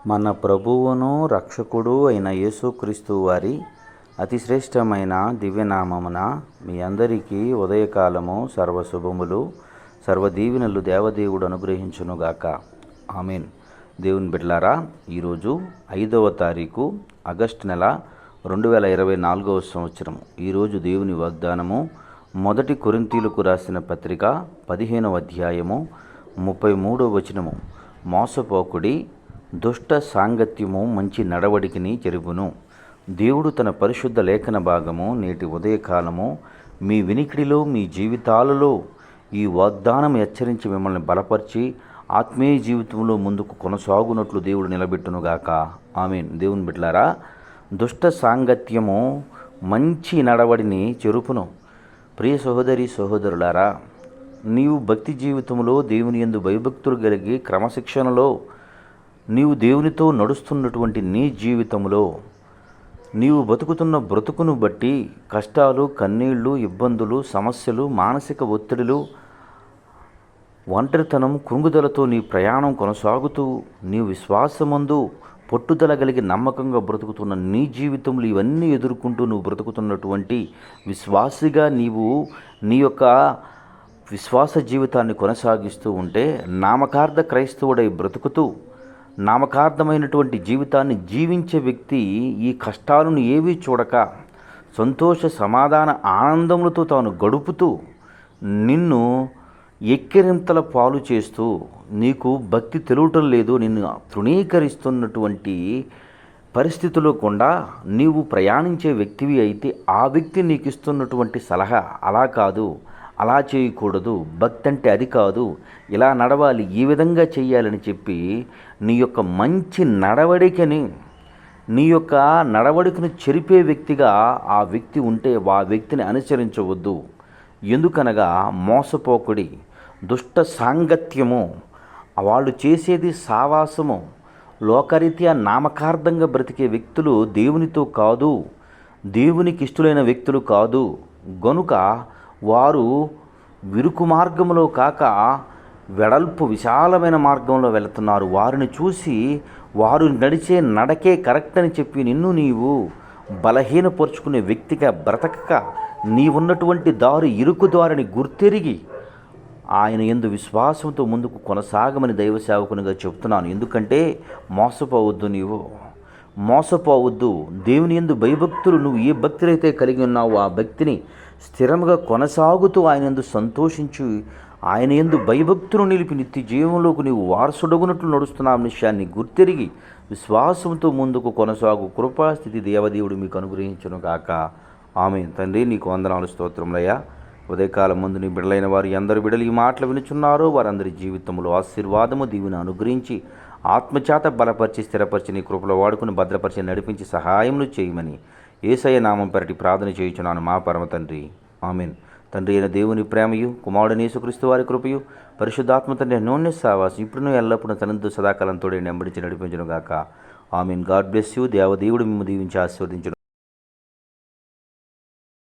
మన ప్రభువును రక్షకుడు అయిన యేసుక్రీస్తు వారి అతి శ్రేష్టమైన దివ్యనామమున మీ అందరికీ ఉదయకాలము సర్వశుభములు సర్వదీవెనలు దేవదేవుడు అనుగ్రహించునుగాక. ఆమేన్. దేవుని బిడ్డలారా, ఈరోజు 5వ తారీఖు ఆగస్టు నెల 2024వ సంవత్సరము. ఈరోజు దేవుని వాగ్దానము మొదటి కొరింథీయులకు రాసిన పత్రిక 15వ అధ్యాయము 33వ వచనము. మోసపోకుడి, దుష్ట సాంగత్యము మంచి నడవడికిని చెరుపును. దేవుడు తన పరిశుద్ధ లేఖన భాగము నేటి ఉదయకాలము మీ వినికిడిలో, మీ జీవితాలలో ఈ వాగ్దానం హెచ్చరించి మిమ్మల్ని బలపరిచి ఆత్మీయ జీవితంలో ముందుకు కొనసాగునట్లు దేవుడు నిలబెట్టునుగాక. ఆమేన్. దేవుని బిడ్డలారా, దుష్ట సాంగత్యము మంచి నడవడిని చెరుపును. ప్రియ సహోదరి సహోదరులారా, నీవు భక్తి జీవితంలో దేవుని యందు భయభక్తులు కలిగి క్రమశిక్షణలో నీవు దేవునితో నడుస్తున్నటువంటి నీ జీవితంలో నీవు బతుకుతున్న బ్రతుకును బట్టి కష్టాలు, కన్నీళ్లు, ఇబ్బందులు, సమస్యలు, మానసిక ఒత్తిడులు, ఒంటరితనం, కృంగుదలతో నీ ప్రయాణం కొనసాగుతూ నీవు విశ్వాసమందు పట్టుదల కలిగి నమ్మకంగా బ్రతుకుతున్న నీ జీవితంలో ఇవన్నీ ఎదుర్కొంటూ నువ్వు బ్రతుకుతున్నటువంటి విశ్వాసిగా నీవు నీ యొక్క విశ్వాస జీవితాన్ని కొనసాగిస్తూ ఉంటే, నామకార్థ క్రైస్తవుడై బ్రతుకుతూ నామకార్థమైనటువంటి జీవితాన్ని జీవించే వ్యక్తి ఈ కష్టాలను ఏవీ చూడక సంతోష సమాధాన ఆనందములతో తాను గడుపుతూ నిన్ను ఎక్కిరింతల పాలు చేస్తూ నీకు భక్తి తెలియటం లేదు, నిన్ను తృణీకరిస్తున్నటువంటి పరిస్థితుల్లో కూడా నీవు ప్రయాణించే వ్యక్తివి అయితే ఆ వ్యక్తి నీకు ఇస్తున్నటువంటి సలహా అలా కాదు, అలా చేయకూడదు, భక్తి అంటే అది కాదు, ఇలా నడవాలి, ఈ విధంగా చెయ్యాలని చెప్పి నీ యొక్క మంచి నడవడికని, నీ యొక్క నడవడికను చెరిపే వ్యక్తిగా ఆ వ్యక్తి ఉంటే ఆ వ్యక్తిని అనుసరించవద్దు. ఎందుకనగా మోసపోకుడి, దుష్ట సాంగత్యము, వాళ్ళు చేసేది సావాసము, లోకరీత్యా నామకార్థంగా బ్రతికే వ్యక్తులు దేవునితో కాదు, దేవునికి ఇష్టలైన వ్యక్తులు కాదు. గనుక వారు విరుకు మార్గంలో కాక వెడల్పు విశాలమైన మార్గంలో వెళుతున్నారు. వారిని చూసి వారు నడిచే నడకే కరెక్ట్ అని చెప్పి నిన్ను నీవు బలహీనపరుచుకునే వ్యక్తిగా బ్రతకక నీవున్నటువంటి దారి ఇరుకు దారిని గుర్తెరిగి ఆయన యందు విశ్వాసంతో ముందుకు కొనసాగమని దైవ సేవకునిగా చెప్తున్నాను. ఎందుకంటే మోసపోవద్దు, నీవు మోసపోవద్దు. దేవుని యందు భయభక్తులు నువ్వు ఏ భక్తులైతే కలిగి ఉన్నావో ఆ భక్తిని స్థిరంగా కొనసాగుతూ ఆయన యందు సంతోషించి ఆయన యందు భయభక్తులు నిలిపి నిత్య జీవంలోకి నీవు వారసుడగునట్లు నడుస్తున్నావు విషయాన్ని గుర్తెరిగి విశ్వాసంతో ముందుకు కొనసాగు కృపాస్థితి దేవదేవుడు మీకు అనుగ్రహించును గాక. ఆమేన్. తండ్రి, నీకు వందనాలు, స్తోత్రములయ్యా. ఉదయకాలం ముందు నీ బిడ్డలైన వారు ఎందరు బిడ్డలు ఈ మాటలు వినుచున్నారో వారందరి జీవితంలో ఆశీర్వాదము దీవెన అనుగ్రహించి ఆత్మచేత బలపరిచి స్థిరపరిచి నీ కృపలో వాడుకుని భద్రపరిచి నడిపించి సహాయములు చేయమని యేసయ్య నామం పెరటి ప్రార్థన చేయుచున్నాను మా పరమ తండ్రి. ఆమేన్. తండ్రి అయిన దేవుని ప్రేమయు, కుమారుడైన యేసుక్రీస్తు వారి కృపయు, పరిశుద్ధాత్మ తండ్రి అన్యోన్య సహవాసం ఇప్పుడును ఎల్లప్పుడూ తనతో సదాకాలంతో నెంబడించి నడిపించును గాక. ఆమేన్. God bless you. దేవదేవుడు మిమ్ము దీవించి ఆశీర్వదించును.